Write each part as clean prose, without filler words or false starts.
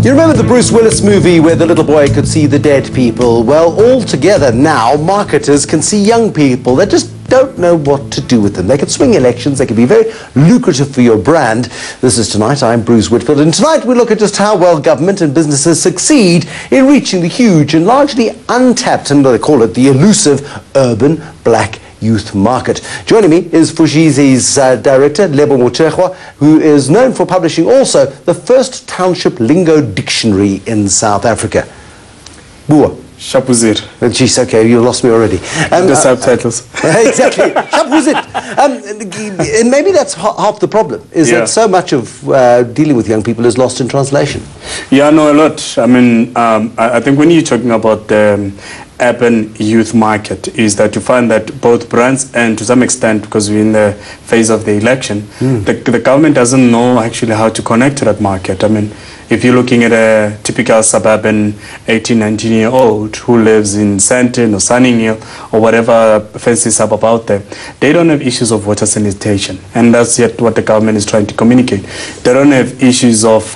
You remember the Bruce Willis movie where the little boy could see the dead people? Well, all together now, marketers can see young people. They just don't know what to do with them. They can swing elections. They can be very lucrative for your brand. This is Tonight. I'm Bruce Whitfield. And tonight we look at just how well government and businesses succeed in reaching the huge and largely untapped, and they call it the elusive, urban black youth market. Joining me is Foshizi's director, Lebo Motshegoa, who is known for publishing also the first township lingo dictionary in South Africa. Bua. Shapuzir. Jeez, okay, you lost me already. The subtitles. Exactly. Shapuzir. And maybe that's half the problem, is that so much of dealing with young people is lost in translation. Yeah, no, a lot. I mean, I think when you're talking about the urban youth market, is that you find that both brands and to some extent, because we're in the phase of the election, the government doesn't know actually how to connect to that market. I mean, if you're looking at a typical suburban 18, 19-year-old who lives in Sandton or Sunninghill or whatever fancy suburb out there, they don't have issues of water sanitation. And that's yet what the government is trying to communicate. They don't have issues of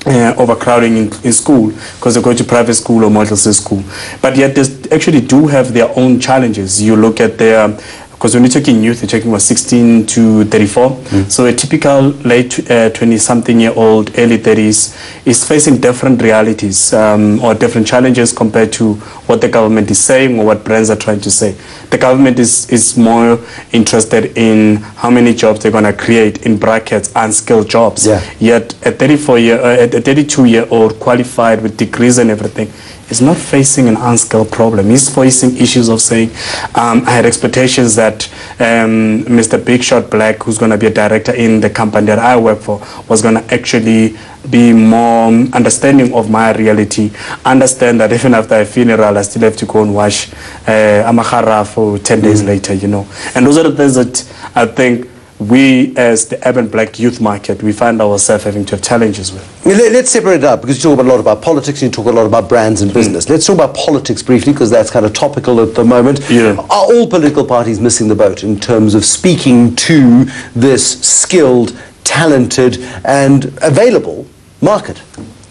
overcrowding in school because they go to private school or model school. But yet they actually do have their own challenges. You look at their, because when you're talking youth, you're talking about 16 to 34. So a typical late 20-something-year-old, early 30s is facing different realities or different challenges compared to what the government is saying or what brands are trying to say. The government is more interested in how many jobs they're going to create, in brackets, unskilled jobs. Yet a 32-year-old qualified with degrees and everything is not facing an unskilled problem. He's facing issues of saying, I had expectations that Mr. Big Shot Black, who's going to be a director in the company that I work for, was going to actually be more understanding of my reality, understand that even after a funeral, I still have to go and wash Amahara for 10 days later, you know. And those are the things that I think we, as the urban black youth market, we find ourselves having to have challenges with. Let's separate it up, because you talk a lot about politics and you talk a lot about brands and business. Let's talk about politics briefly, because that's kind of topical at the moment. Are all political parties missing the boat in terms of speaking to this skilled, talented and available market?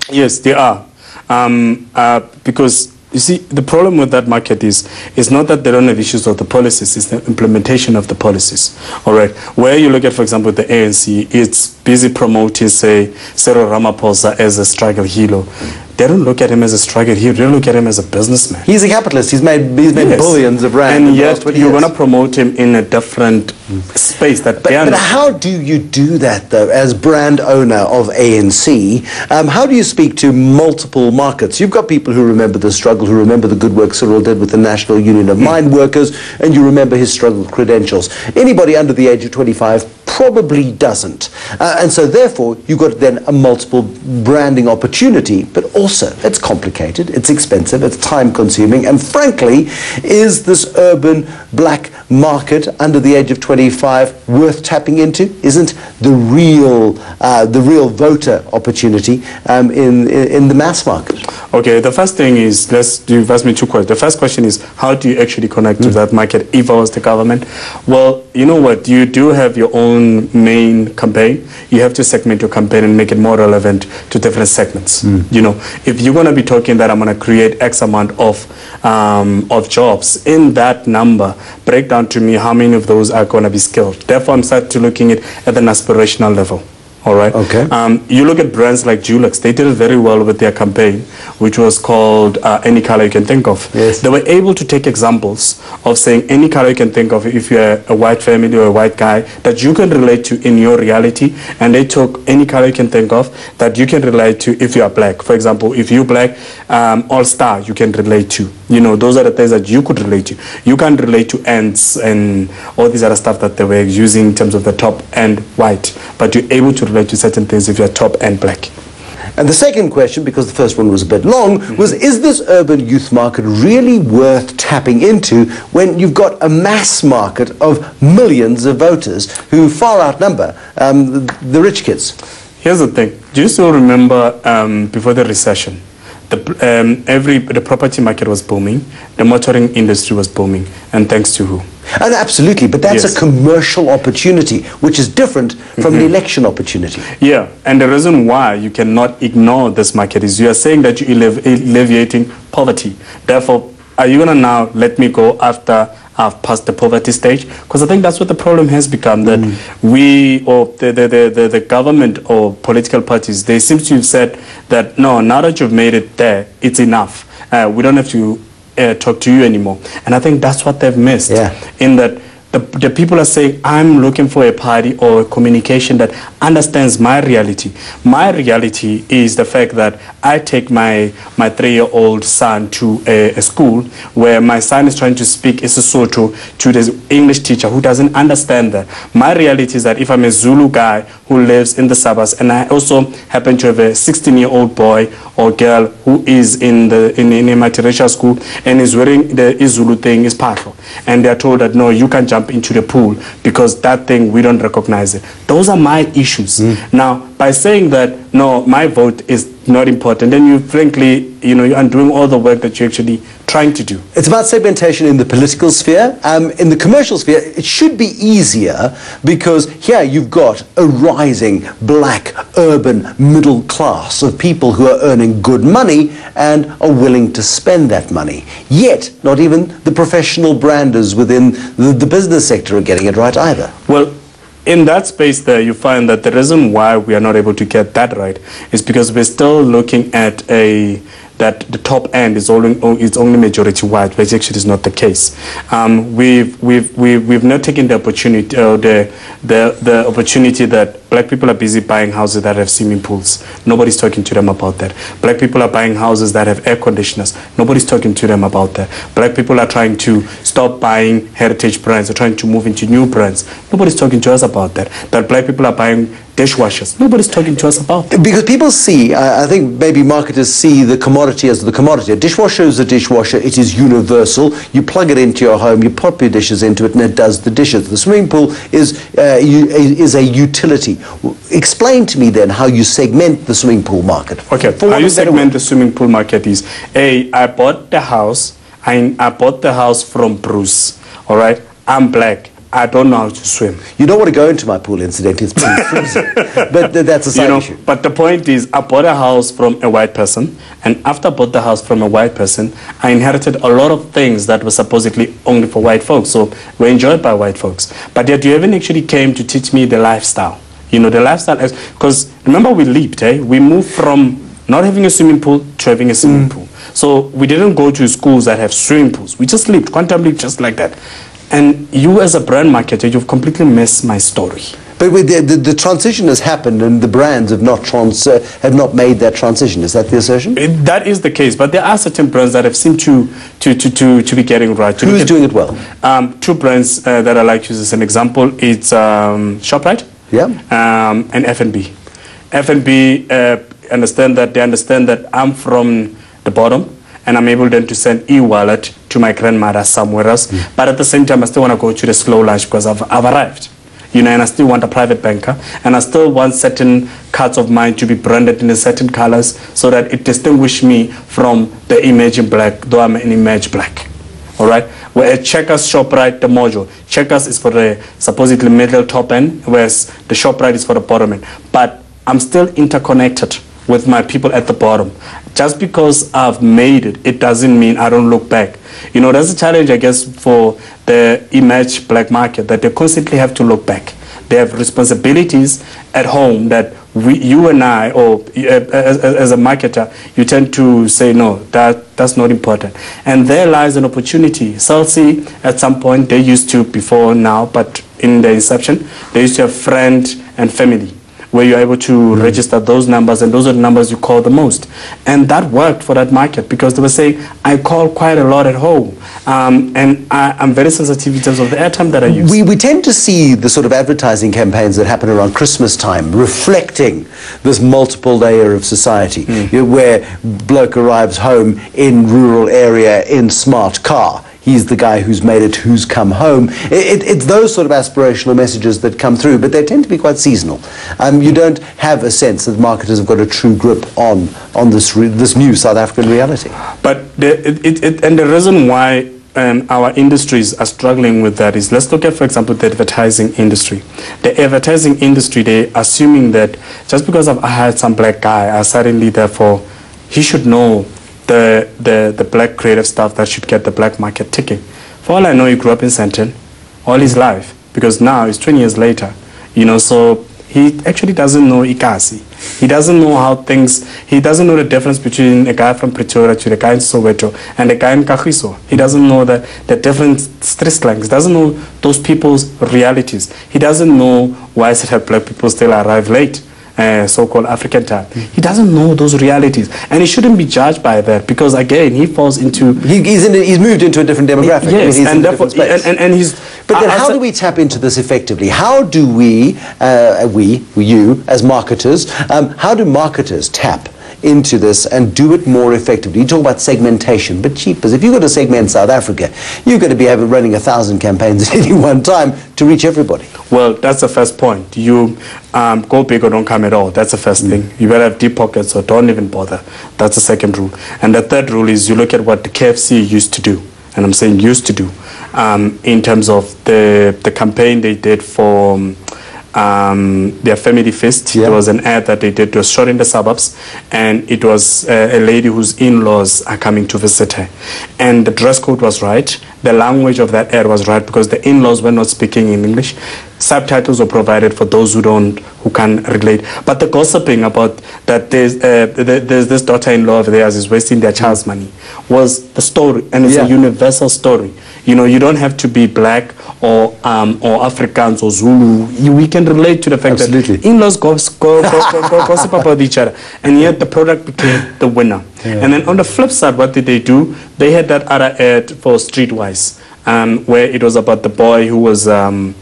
Yes, they are. Because you see, the problem with that market is not that they don't have issues with the policies, it's the implementation of the policies. All right. Where you look at, for example, the ANC, it's busy promoting, say, Cyril Ramaphosa as a struggle hero. They don't look at him as a struggle hero. They look at him as a businessman. He's a capitalist. He's made billions of rand. And yet you're going to promote him in a different space. But how do you do that, though, as brand owner of ANC? How do you speak to multiple markets? You've got people who remember the struggle, who remember the good work Cyril did with the National Union of Mine Workers, and you remember his struggle credentials. Anybody under the age of 25 probably doesn't. And so therefore you've got then a multiple branding opportunity, but also it's complicated, it's expensive, it's time consuming, and frankly, is this urban black market under the age of 25 worth tapping into? Isn't the real voter opportunity in the mass market? Okay, the first thing is, you've asked me two questions. The first question is, how do you actually connect to that market if I was the government? Well, you know what, you do have your own main campaign. You have to segment your campaign and make it more relevant to different segments. You know, if you're going to be talking that I'm going to create X amount of jobs, in that number, break down to me how many of those are going to be skilled. Therefore, I'm starting to looking at an aspirational level. All right. Okay. You look at brands like Dulux. They did it very well with their campaign, which was called Any Color You Can Think Of. Yes. They were able to take examples of saying any color you can think of if you're a white family or a white guy that you can relate to in your reality. And they took any color you can think of that you can relate to if you are black. For example, if you're black, all-star you can relate to. You know, those are the things that you could relate to. You can't relate to ants and all these other stuff that they were using in terms of the top and white. But you're able to relate to certain things if you're top and black. And the second question, because the first one was a bit long, was, is this urban youth market really worth tapping into when you've got a mass market of millions of voters who far outnumber the rich kids? Here's the thing. Do you still remember before the recession, the property market was booming, the motoring industry was booming, and thanks to who? And absolutely, but that's Yes. a commercial opportunity, which is different from the election opportunity. Yeah, and the reason why you cannot ignore this market is you are saying that you're alleviating poverty. Therefore, are you going to now let me go after I've passed the poverty stage? Because I think that's what the problem has become, that we, or the government or political parties, they seem to have said that, no, now that you've made it there, it's enough. We don't have to talk to you anymore. And I think that's what they've missed, in that the people are saying, I'm looking for a party or a communication that understands my reality. My reality is the fact that I take my 3-year-old son to a school where my son is trying to speak Sesotho to the English teacher who doesn't understand that. My reality is that if I'm a Zulu guy who lives in the suburbs and I also happen to have a 16-year-old boy or girl who is in a multiracial school and is wearing the Zulu thing, is patho, and they're told that, no, you can jump into the pool because that thing, we don't recognize it. Those are my issues. Now, by saying that, no, my vote is not important, then you frankly, you're undoing all the work that you're actually trying to do. It's about segmentation in the political sphere. In the commercial sphere, it should be easier because here you've got a rising black urban middle class of people who are earning good money and are willing to spend that money. Yet, not even the professional branders within the business sector are getting it right either. Well, in that space there, you find that the reason why we are not able to get that right is because we're still looking at that the top end is only majority white, which actually is not the case. We've not taken the opportunity, the opportunity that black people are busy buying houses that have swimming pools. Nobody's talking to them about that. Black people are buying houses that have air conditioners. Nobody's talking to them about that. Black people are trying to stop buying heritage brands. They're trying to move into new brands. Nobody's talking to us about that. That black people are buying dishwashers. Nobody's talking to us about that. Because people see, I think maybe marketers see the commodity as the commodity. A dishwasher is a dishwasher. It is universal. You plug it into your home, you pop your dishes into it, and it does the dishes. The swimming pool is a utility. Explain to me then how you segment the swimming pool market. Okay, how you segment the swimming pool market is, I bought the house. I bought the house from Bruce. All right, I'm black. I don't know how to swim. You don't want to go into my pool, incidentally. It's pretty freezing. But that's a side issue. But the point is, I bought a house from a white person, and after I bought the house from a white person, I inherited a lot of things that were supposedly only for white folks, so were enjoyed by white folks. But yet you haven't actually came to teach me the lifestyle. The lifestyle, because remember we leaped, we moved from not having a swimming pool to having a swimming pool. So we didn't go to schools that have swimming pools. We just leaped, quantum leap, just like that. And you as a brand marketer, you've completely missed my story. But the transition has happened and the brands have not made that transition. Is that the assertion? That is the case. But there are certain brands that have seemed to be getting right. Who's doing it well? Two brands that I like to use as an example. It's ShopRite and F&B. F&B understand that I'm from the bottom, and I'm able then to send e-wallet to my grandmother somewhere else. But at the same time, I still want to go to the slow lunch because I've arrived. And I still want a private banker, and I still want certain cards of mine to be branded in certain colors so that it distinguishes me from the emerging black, though I'm an emerging black. All right? Where a Checkers, ShopRite, the module. Checkers is for the supposedly middle top end, whereas the ShopRite is for the bottom end. But I'm still interconnected with my people at the bottom. Just because I've made it, it doesn't mean I don't look back. That's a challenge, I guess, for the emerged black market, that they constantly have to look back. They have responsibilities at home that you and I, or as a marketer, you tend to say, no, that's not important. And there lies an opportunity. Celsi, at some point, they used to, before now, but in the inception, they used to have friend and family, where you're able to register those numbers, and those are the numbers you call the most. And that worked for that market because they were saying, I call quite a lot at home, and I'm very sensitive in terms of the airtime that I use. We tend to see the sort of advertising campaigns that happen around Christmas time reflecting this multiple layer of society, where bloke arrives home in rural area in smart car. he's the guy who's made it, who's come home. It's those sort of aspirational messages that come through, but they tend to be quite seasonal. You don't have a sense that marketers have got a true grip on this new South African reality. But the reason why our industries are struggling with that is, let's look at, for example, the advertising industry. The advertising industry, they're assuming that just because I hired some black guy, suddenly, therefore, he should know the black creative stuff that should get the black market ticking. For all I know, he grew up in Sandton all his life, because now it's 20 years later, you know, so he actually doesn't know Ikasi. He doesn't know how things, he doesn't know the difference between a guy from Pretoria to the guy in Soweto and the guy in Kagiso. He doesn't know the different street slangs. He doesn't know those people's realities. He doesn't know why is it that black people still arrive late, so-called African time. He doesn't know those realities. And he shouldn't be judged by that, because, again, he falls into... He's moved into a different demographic. Yes, he's and therefore... And he's... But then how do we tap into this effectively? How do you, as marketers, how do marketers tap into this and do it more effectively? You talk about segmentation, but cheapers. If you've got to segment South Africa, you've got to be running 1,000 campaigns at any one time to reach everybody. Well, that's the first point. You go big or don't come at all. That's the first thing. You better have deep pockets or don't even bother. That's the second rule. And the third rule is you look at what the KFC used to do. And I'm saying used to do, in terms of the campaign they did for their family feast. Yeah. There was an ad that they did. It was shot in the suburbs, and it was a lady whose in-laws are coming to visit her. And the dress code was right. The language of that ad was right, because the in-laws were not speaking in English. Subtitles were provided for those who can't relate. But the gossiping about that there's this daughter-in-law of theirs is wasting their child's money was the story, and it's a universal story. You know, you don't have to be black or Afrikaans or Zulu. We can relate to the fact that in-laws gossip about each other, and yet the product became the winner. Yeah. And then on the flip side, what did they do? They had that other ad for Streetwise, where it was about the boy who was with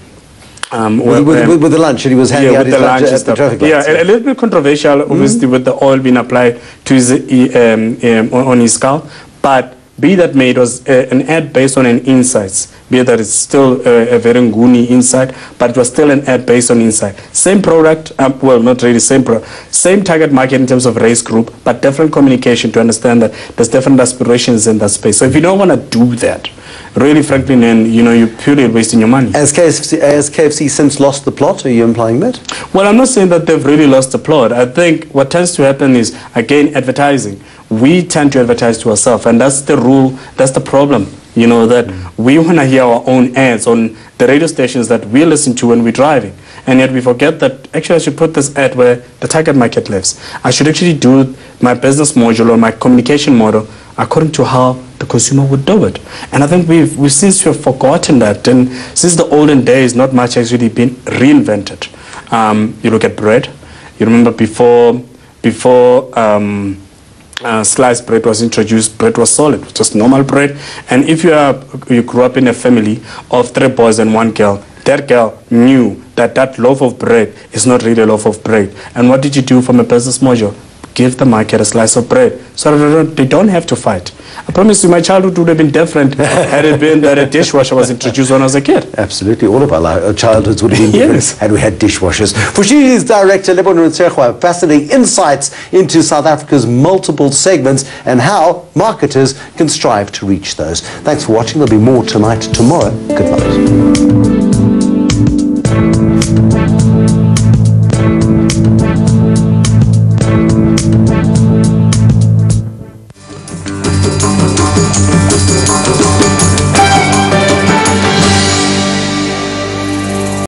the lunch, and he was handing out his lunch at the traffic lights. Yeah, a little bit controversial, obviously, with the oil being applied to his on his skull, but be that made was an ad based on an insights, be that it's still a very goony insight, but it was still an ad based on insight. Same product, well, not really same product, same target market in terms of race group, but different communication to understand that there's different aspirations in that space. So if you don't want to do that, really, frankly, then, you know, you're purely wasting your money. Has KFC since lost the plot? Are you implying that? Well, I'm not saying that they've really lost the plot. I think what tends to happen is, again, advertising. We tend to advertise to ourselves, and that's the rule, that's the problem, you know, that we want to hear our own ads on the radio stations that we listen to when we're driving. And yet we forget that, actually, I should put this ad where the target market lives. I should actually do my business module or my communication model according to how the consumer would do it. And I think we've since forgotten that, and since the olden days, not much actually been reinvented. You look at bread. You remember before sliced bread was introduced, bread was solid, just normal bread. And if you grew up in a family of 3 boys and 1 girl, that girl knew that that loaf of bread is not really a loaf of bread. And what did you do from a business module? Give the market a slice of bread so they don't have to fight. I promise you, my childhood would have been different had it been that a dishwasher was introduced when I was a kid. Absolutely. All of our childhoods would have been different had we had dishwashers. Foshizi's director, Lebo Motshegoa, fascinating insights into South Africa's multiple segments and how marketers can strive to reach those. Thanks for watching. There'll be more tonight, tomorrow. Good night.